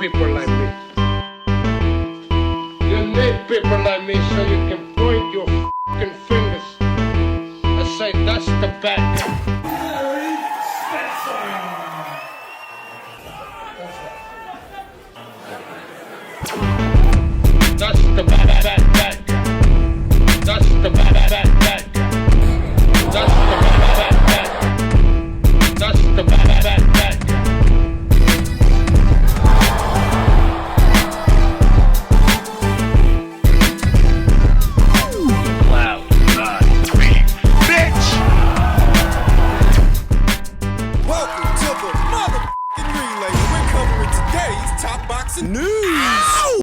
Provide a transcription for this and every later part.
people like me. You need people like me so you can point your fucking fingers and say, that's the bad guy. That's the bad guy. That's the bad guy. That's the bad guy. That's the bad guy. Loud, not big, bitch. Welcome to the motherfucking relay. We're covering today's top boxing news.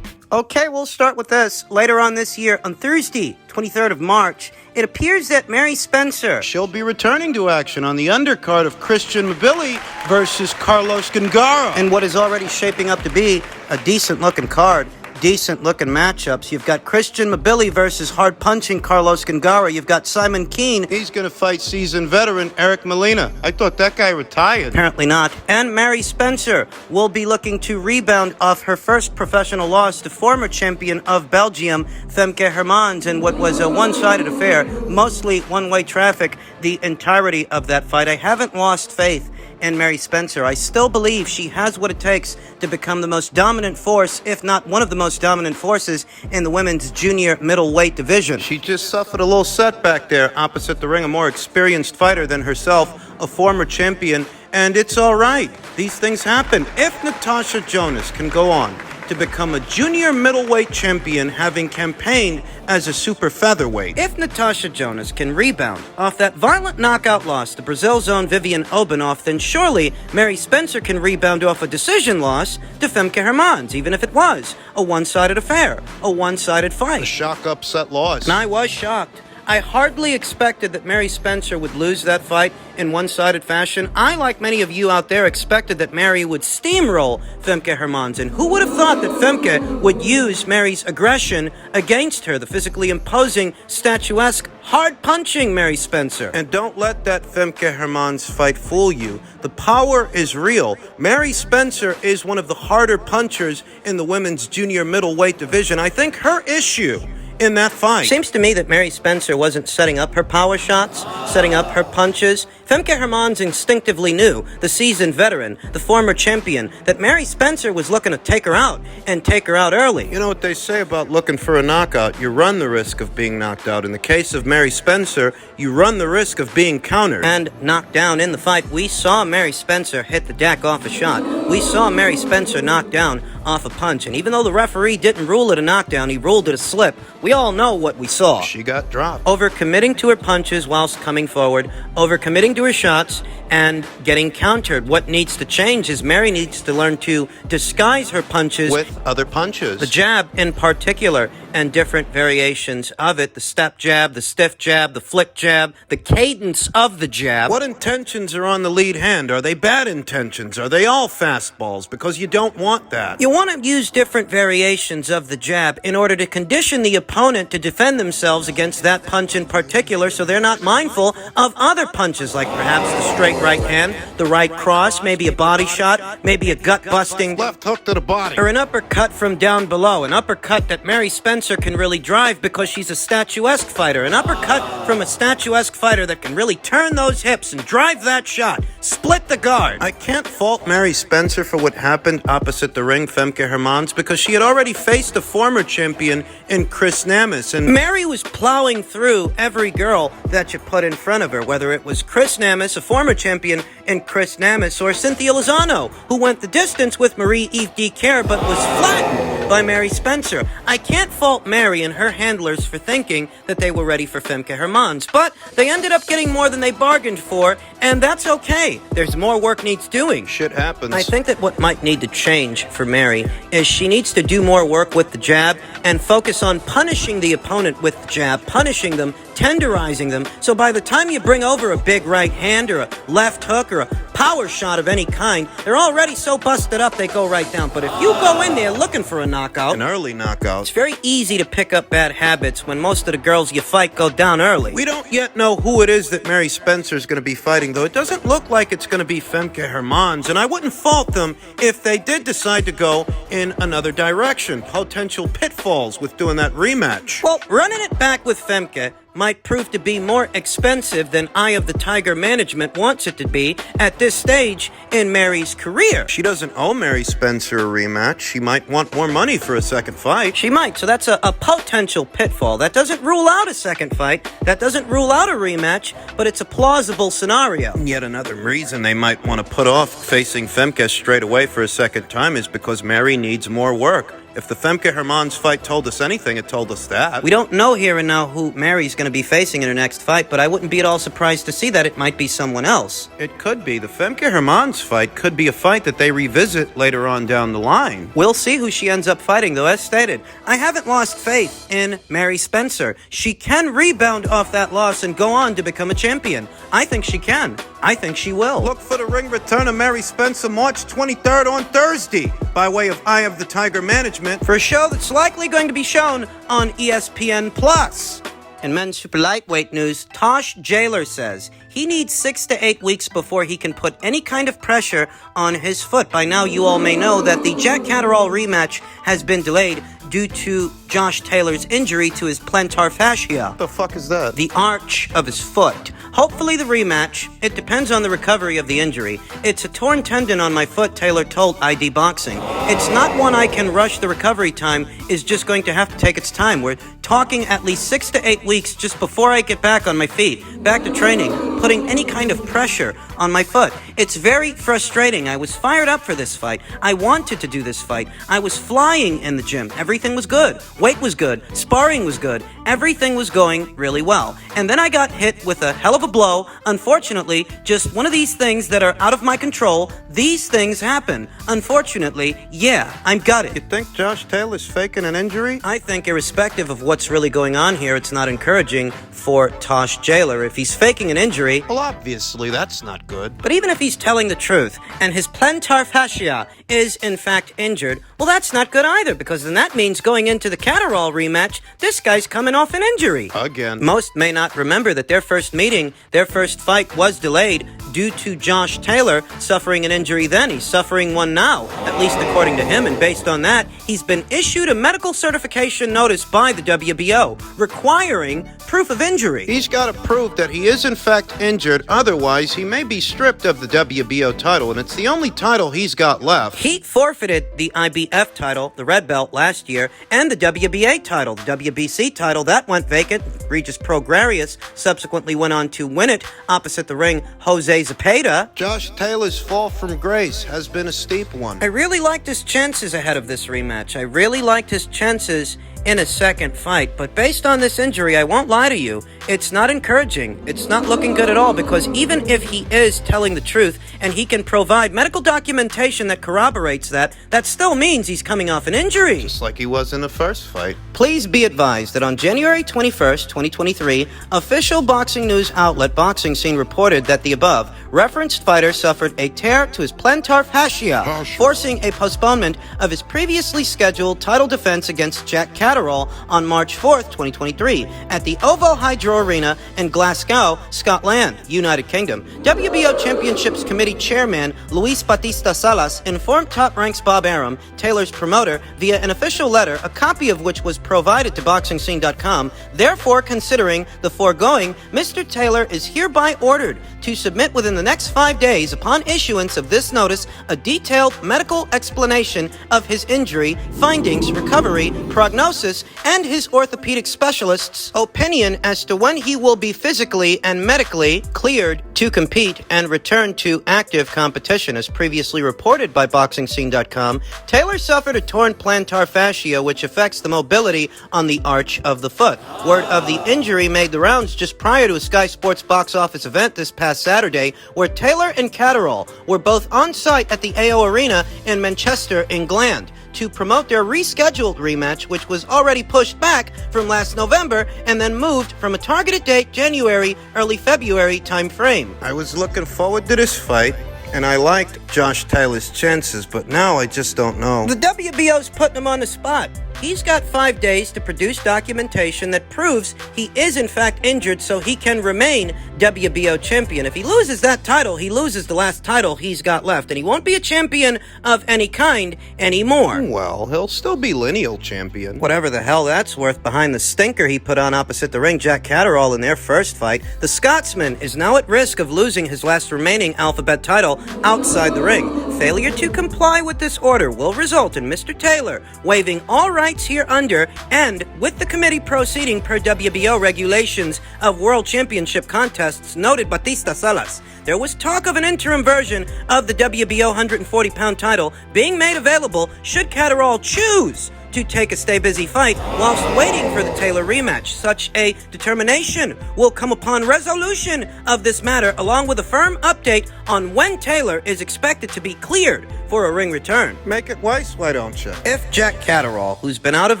Okay, we'll start with this. Later on this year, on Thursday, 23rd of March, it appears that Mary Spencer, she'll be returning to action on the undercard of Christian Mabili versus Carlos Gongaro. And what is already shaping up to be a decent-looking card, decent-looking matchups. You've got Christian Mabili versus hard-punching Carlos Gongaro. You've got Simon Keane. He's going to fight seasoned veteran Eric Molina. I thought that guy retired. Apparently not. And Mary Spencer will be looking to rebound off her first professional loss to former champion of Belgium, Femke Hermans, in what was a one-sided affair, mostly one-way traffic the entirety of that fight. I haven't lost faith in Mary Spencer. I still believe she has what it takes to become the most dominant force, if not one of the most dominant forces, in the women's junior middleweight division. She just suffered a little setback there opposite the ring, a more experienced fighter than herself, a former champion, and it's all right. These things happen. If Natasha Jonas can go on to become a junior middleweight champion, having campaigned as a super featherweight. If Natasha Jonas can rebound off that violent knockout loss to Brazil's own Vivian Obanoff, then surely Mary Spencer can rebound off a decision loss to Femke Hermans, even if it was a one-sided affair, a one-sided fight. A shock upset loss. And I was shocked. I hardly expected that Mary Spencer would lose that fight in one-sided fashion. I, like many of you out there, expected that Mary would steamroll Femke Hermans. And who would have thought that Femke would use Mary's aggression against her, the physically imposing, statuesque, hard-punching Mary Spencer? And don't let that Femke Hermans fight fool you. The power is real. Mary Spencer is one of the harder punchers in the women's junior middleweight division. I think her issue in that fight seems to me that Mary Spencer wasn't setting up her power shots, setting up her punches. Femke Hermans instinctively knew, the seasoned veteran, the former champion, that Mary Spencer was looking to take her out, and take her out early. You know what they say about looking for a knockout? You run the risk of being knocked out. In the case of Mary Spencer, you run the risk of being countered and knocked down in the fight. We saw Mary Spencer hit the deck off a shot. We saw Mary Spencer knock down off a punch. And even though the referee didn't rule it a knockdown, he ruled it a slip. We all know what we saw. She got dropped. Overcommitting to her punches whilst coming forward, overcommitting to her shots, and getting countered. What needs to change is Mary needs to learn to disguise her punches with other punches. The jab in particular, and different variations of it. The step jab, the stiff jab, the flick jab, the cadence of the jab. What intentions are on the lead hand? Are they bad intentions? Are they all fastballs? Because you don't want that. You want to use different variations of the jab in order to condition the opponent to defend themselves against that punch in particular, so they're not mindful of other punches, like perhaps the straight right hand, the right cross, maybe a body shot, maybe a gut-busting left hook to the body, or an uppercut from down below, an uppercut that Mary Spencer can really drive because she's a statuesque fighter, an uppercut from a statuesque fighter that can really turn those hips and drive that shot, split the guard. I can't fault Mary Spencer for what happened opposite the ring, Femke Hermans, because she had already faced a former champion in Chris Namis, and Mary was plowing through every girl that you put in front of her, whether it was Chris Namis, a former champion in Chris Namis, or Cynthia Lozano, who went the distance with Marie-Eve Dicaire but was flattened by Mary Spencer. I can't fault Mary and her handlers for thinking that they were ready for Femke Hermans, but they ended up getting more than they bargained for, and that's okay. There's more work needs doing. Shit happens. I think that what might need to change for Mary is she needs to do more work with the jab and focus on punishing the opponent with the jab, punishing them tenderizing them, so by the time you bring over a big right hand or a left hook or a power shot of any kind, they're already so busted up they go right down. But if you go in there looking for a knockout, An early knockout. it's very easy to pick up bad habits when most of the girls you fight go down early. We don't yet know who it is that Mary Spencer is going to be fighting, though. It doesn't look like it's going to be Femke Hermans, and I wouldn't fault them if they did decide to go in another direction. Potential pitfalls with doing that rematch. Well, running it back with Femke might prove to be more expensive than Eye of the Tiger management wants it to be at this stage in Mary's career. She doesn't owe Mary Spencer a rematch. She might want more money for a second fight. She might, so that's a potential pitfall. That doesn't rule out a second fight. That doesn't rule out a rematch, but it's a plausible scenario. And yet another reason they might want to put off facing Femke straight away for a second time is because Mary needs more work. If the Femke Hermans fight told us anything, it told us that. We don't know here and now who Mary's going to be facing in her next fight, but I wouldn't be at all surprised to see that it might be someone else. It could be. The Femke Hermans fight could be a fight that they revisit later on down the line. We'll see who she ends up fighting, though. As stated, I haven't lost faith in Mary Spencer. She can rebound off that loss and go on to become a champion. I think she can. I think she will. Look for the ring return of Mary Spencer March 23rd on Thursday by way of Eye of the Tiger management. For a show that's likely going to be shown on ESPN+. In men's super lightweight news, Tosh Jailer says he needs 6 to 8 weeks before he can put any kind of pressure on his foot. By now, you all may know that the Jack Caterrall rematch has been delayed due to Josh Taylor's injury to his plantar fascia. What the fuck is that? The arch of his foot. Hopefully the rematch. It depends on the recovery of the injury. It's a torn tendon on my foot, Taylor told ID Boxing. It's not one I can rush. The recovery time is just going to have to take its time. We're talking at least 6 to 8 weeks just before I get back on my feet, back to training, putting any kind of pressure on my foot. It's very frustrating. I was fired up for this fight. I wanted to do this fight. I was flying in the gym. Everything was good. Weight was good. Sparring was good. Everything was going really well. And then I got hit with a hell of a blow. Unfortunately, just one of these things that are out of my control. These things happen. Unfortunately, yeah, I'm gutted. You think Josh Taylor's faking an injury? I think irrespective of what's really going on here, it's not encouraging for Tosh Jailer. If he's faking an injury, Well, obviously, that's not good. but even if he's telling the truth and his plantar fascia is in fact injured, well, that's not good either, because then that means going into the Caterrall rematch, this guy's coming off an injury. Again. Most may not remember that their first meeting, their first fight was delayed due to Josh Taylor suffering an injury then. He's suffering one now, at least according to him, and based on that, he's been issued a medical certification notice by the WBO requiring proof of injury. He's got to prove that he is in fact injured, otherwise he may be stripped of the WBO title, and it's the only title he's got left. He forfeited the IBF title, the red belt, last year, and the WBA title, the WBC title. That went vacant. Regis Prograrius subsequently went on to win it opposite the ring Jose Zepeda. Josh Taylor's fall from grace has been a steep one. I really liked his chances ahead of this rematch. I really liked his chances in a second fight, but based on this injury, I won't lie to you, it's not encouraging. It's not looking good at all, because even if he is telling the truth and he can provide medical documentation that corroborates that, that still means he's coming off an injury. Just like he was in the first fight. Please be advised that on January 21st, 2023, official boxing news outlet Boxing Scene reported that the above referenced fighter suffered a tear to his plantar fascia, forcing a postponement of his previously scheduled title defense against Jack Caterrall on March 4th, 2023, at the OVO Hydro Arena in Glasgow, Scotland, United Kingdom. WBO Championships Committee Chairman Luis Batista Salas informed Top Ranks Bob Arum, Taylor's promoter, via an official letter, a copy of which was provided to BoxingScene.com. Therefore, considering the foregoing, Mr. Taylor is hereby ordered to submit within the next 5 days upon issuance of this notice a detailed medical explanation of his injury, findings, recovery, prognosis, and his orthopedic specialist's opinion as to when he will be physically and medically cleared to compete and return to active competition. As previously reported by BoxingScene.com, Taylor suffered a torn plantar fascia which affects the mobility on the arch of the foot. Word of the injury made the rounds just prior to a Sky Sports box office event this past Saturday, where Taylor and Caterrall were both on site at the AO Arena in Manchester, England. to promote their rescheduled rematch, which was already pushed back from last November and then moved from a targeted date January, early February time frame. I was looking forward to this fight, and I liked Josh Taylor's chances, but now I just don't know. The WBO's putting him on the spot. He's got 5 days to produce documentation that proves he is in fact injured so he can remain WBO champion. If he loses that title, he loses the last title he's got left, and he won't be a champion of any kind anymore. Well, he'll still be lineal champion. Whatever the hell that's worth behind the stinker he put on opposite the ring Jack Caterrall in their first fight, the Scotsman is now at risk of losing his last remaining alphabet title outside the ring. Failure to comply with this order will result in Mr. Taylor waiving all rights hereunder, and with the committee proceeding per WBO regulations of World Championship contests, noted Batista Salas, there was talk of an interim version of the WBO 140-pound title being made available should Caterrall choose to take a stay-busy fight whilst waiting for the Taylor rematch. Such a determination will come upon resolution of this matter, along with a firm update on when Taylor is expected to be cleared for a ring return. Make it Weiss, why don't you? If Jack Caterrall, who's been out of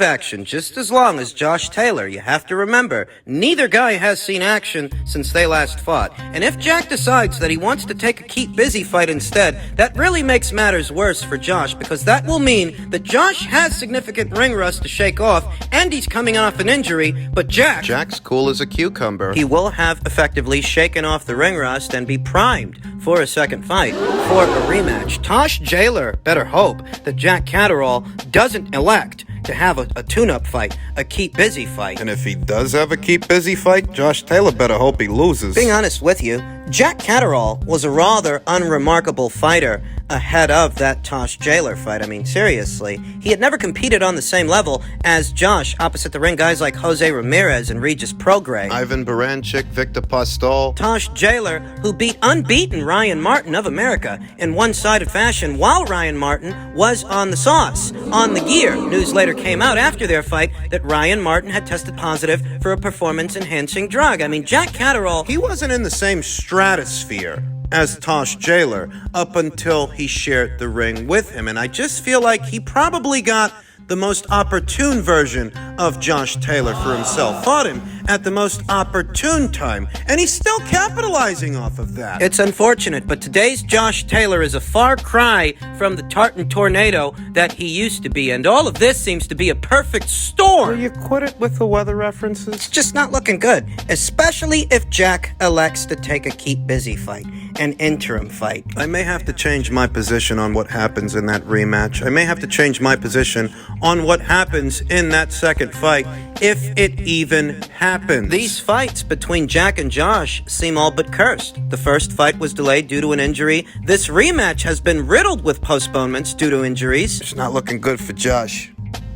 action just as long as Josh Taylor, you have to remember, neither guy has seen action since they last fought. And if Jack decides that he wants to take a keep busy fight instead, that really makes matters worse for Josh, because that will mean that Josh has significant ring rust to shake off, and he's coming off an injury, but Jack's cool as a cucumber. He will have effectively shaken off the ring rust and be primed for a second fight, for a rematch. Tosh Jailer better hope that Jack Caterrall doesn't elect to have a tune-up fight, a keep busy fight. And if he does have a keep busy fight, Josh Taylor better hope he loses. Being honest with you, Jack Caterrall was a rather unremarkable fighter ahead of that Tosh Jailer fight. I mean, seriously, he had never competed on the same level as Josh opposite the ring guys like Jose Ramirez and Regis Prograis. Ivan Baranchik, Victor Postol. Tosh Jailer, who beat unbeaten Ryan Martin of America in one-sided fashion while Ryan Martin was on the sauce, on the gear. News later came out after their fight that Ryan Martin had tested positive for a performance-enhancing drug. I mean, Jack Caterrall, he wasn't in the same stratosphere as Tosh Jailer up until he shared the ring with him, and I just feel like he probably got the most opportune version of Josh Taylor for himself. Fought him at the most opportune time, and he's still capitalizing off of that. It's unfortunate, but today's Josh Taylor is a far cry from the Tartan Tornado that he used to be, and all of this seems to be a perfect storm. Will you quit it with the weather references? It's just not looking good, especially if Jack elects to take a keep busy fight, an interim fight. I may have to change my position on what happens in that rematch. I may have to change my position on what happens in that second fight, if it even happens. These fights between Jack and Josh seem all but cursed. The first fight was delayed due to an injury. This rematch has been riddled with postponements due to injuries. It's not looking good for Josh.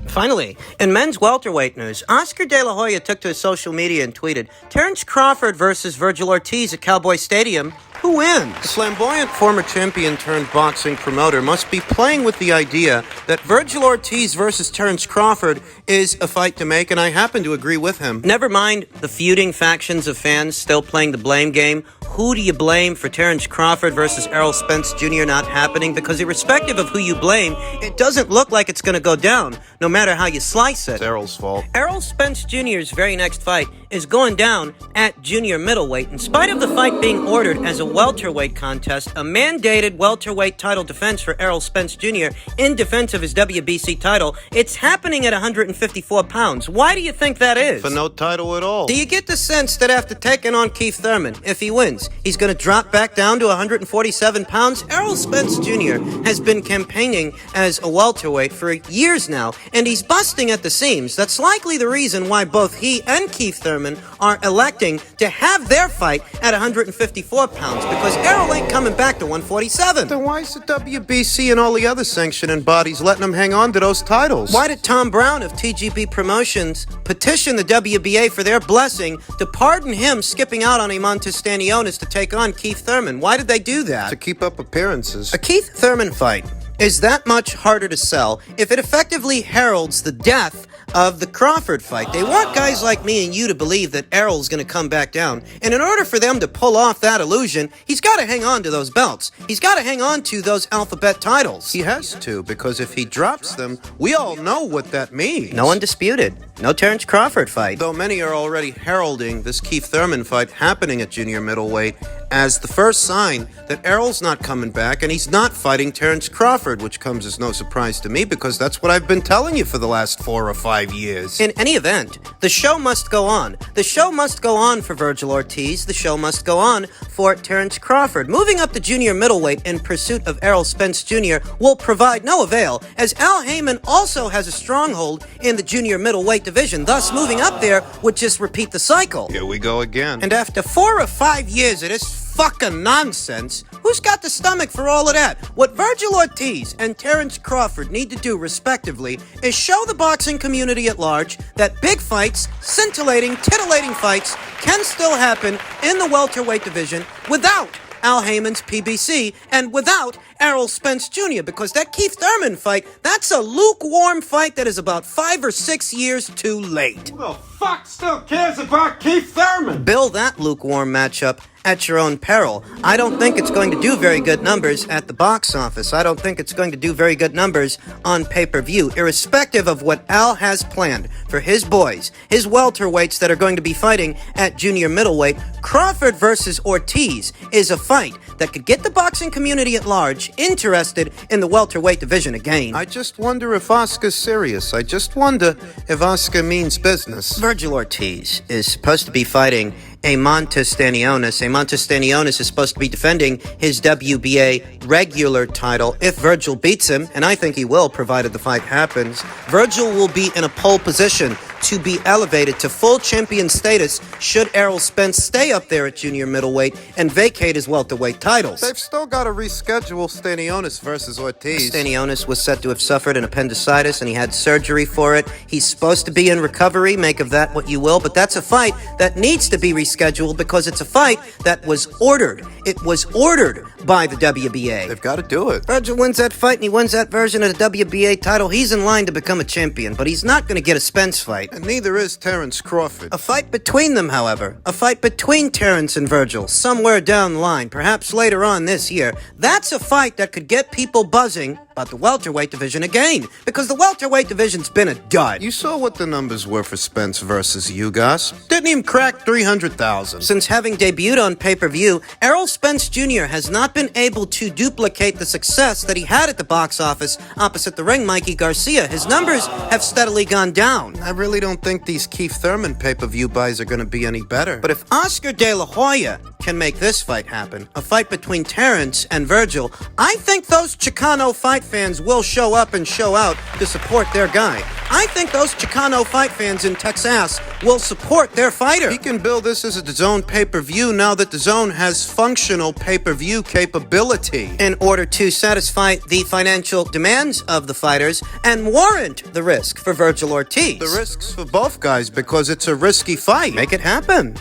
Finally, in men's welterweight news, Oscar De La Hoya took to his social media and tweeted, Terrence Crawford versus Virgil Ortiz at Cowboy Stadium. Who wins? The flamboyant former champion turned boxing promoter must be playing with the idea that Virgil Ortiz versus Terrence Crawford is a fight to make, and I happen to agree with him. Never mind the feuding factions of fans still playing the blame game. Who do you blame for Terrence Crawford versus Errol Spence Jr. not happening? Because irrespective of who you blame, it doesn't look like it's going to go down, no matter how you slice it. It's Errol's fault. Errol Spence Jr.'s very next fight is going down at junior middleweight. In spite of the fight being ordered as a welterweight contest, a mandated welterweight title defense for Errol Spence Jr. in defense of his WBC title, it's happening at 154 pounds. Why do you think that is? For no title at all. Do you get the sense that after taking on Keith Thurman, if he wins, he's going to drop back down to 147 pounds? Errol Spence Jr. has been campaigning as a welterweight for years now, and he's busting at the seams. That's likely the reason why both he and Keith Thurman are electing to have their fight at 154 pounds, because Errol ain't coming back to 147. Then why is the WBC and all the other sanctioning bodies letting him hang on to those titles? Why did Tom Brown of TGB Promotions petition the WBA for their blessing to pardon him skipping out on Montes Stanionis to take on Keith Thurman? Why did they do that? To keep up appearances. A Keith Thurman fight is that much harder to sell if it effectively heralds the death of the Crawford fight. They want guys like me and you to believe that Errol's going to come back down. And in order for them to pull off that illusion, he's got to hang on to those belts. He's got to hang on to those alphabet titles. He has to, because if he drops them, we all know what that means. No undisputed. No Terrence Crawford fight. Though many are already heralding this Keith Thurman fight happening at junior middleweight as the first sign that Errol's not coming back and he's not fighting Terrence Crawford, which comes as no surprise to me because that's what I've been telling you for the last 4 or 5 years. In any event, the show must go on. The show must go on for Virgil Ortiz. The show must go on for Terrence Crawford. Moving up to junior middleweight in pursuit of Errol Spence Jr. will provide no avail, as Al Heyman also has a stronghold in the junior middleweight division. Thus, moving up there would just repeat the cycle. Here we go again. And after 4 or 5 years of this fucking nonsense, who's got the stomach for all of that? What Virgil Ortiz and Terrence Crawford need to do, respectively, is show the boxing community at large that big fights, scintillating, titillating fights, can still happen in the welterweight division without Al Heyman's PBC and without Errol Spence Jr., because that Keith Thurman fight, that's a lukewarm fight that is about 5 or 6 years too late. Who the fuck still cares about Keith Thurman? Build that lukewarm matchup at your own peril. I don't think it's going to do very good numbers at the box office. I don't think it's going to do very good numbers on pay-per-view, irrespective of what Al has planned for his boys, his welterweights that are going to be fighting at junior middleweight. Crawford versus Ortiz is a fight that could get the boxing community at large interested in the welterweight division again. I just wonder if Oscar's serious. I just wonder if Oscar means business. Virgil Ortiz is supposed to be fighting Amon Stanionis. Amon Stanionis is supposed to be defending his WBA regular title if Virgil beats him, and I think he will, provided the fight happens. Virgil will be in a pole position to be elevated to full champion status should Errol Spence stay up there at junior middleweight and vacate his welterweight titles. They've still got to reschedule Stanionis versus Ortiz. Stanionis was said to have suffered an appendicitis and he had surgery for it. He's supposed to be in recovery, make of that what you will, but that's a fight that needs to be rescheduled because it's a fight that was ordered. It was ordered by the WBA. They've got to do it. Virgil wins that fight and he wins that version of the WBA title. He's in line to become a champion, but he's not going to get a Spence fight. And neither is Terrence Crawford. A fight between them, however, a fight between Terrence and Virgil, somewhere down the line, perhaps later on this year, that's a fight that could get people buzzing about the welterweight division again, because the welterweight division's been a dud. You saw what the numbers were for Spence versus Ugas. Didn't even crack 300,000. Since having debuted on pay-per-view, Errol Spence Jr. has not been able to duplicate the success that he had at the box office opposite the ring, Mikey Garcia. His numbers have steadily gone down. I really don't think these Keith Thurman pay-per-view buys are going to be any better. But if Oscar De La Hoya can make this fight happen, a fight between Terrence and Virgil, I think those Chicano fight fans will show up and show out to support their guy. I think those Chicano fight fans in Texas will support their fighter. He can build this as a DAZN pay-per-view now that DAZN has functional pay-per-view capability. In order to satisfy the financial demands of the fighters and warrant the risk for Virgil Ortiz. The risks for both guys because it's a risky fight. Make it happen.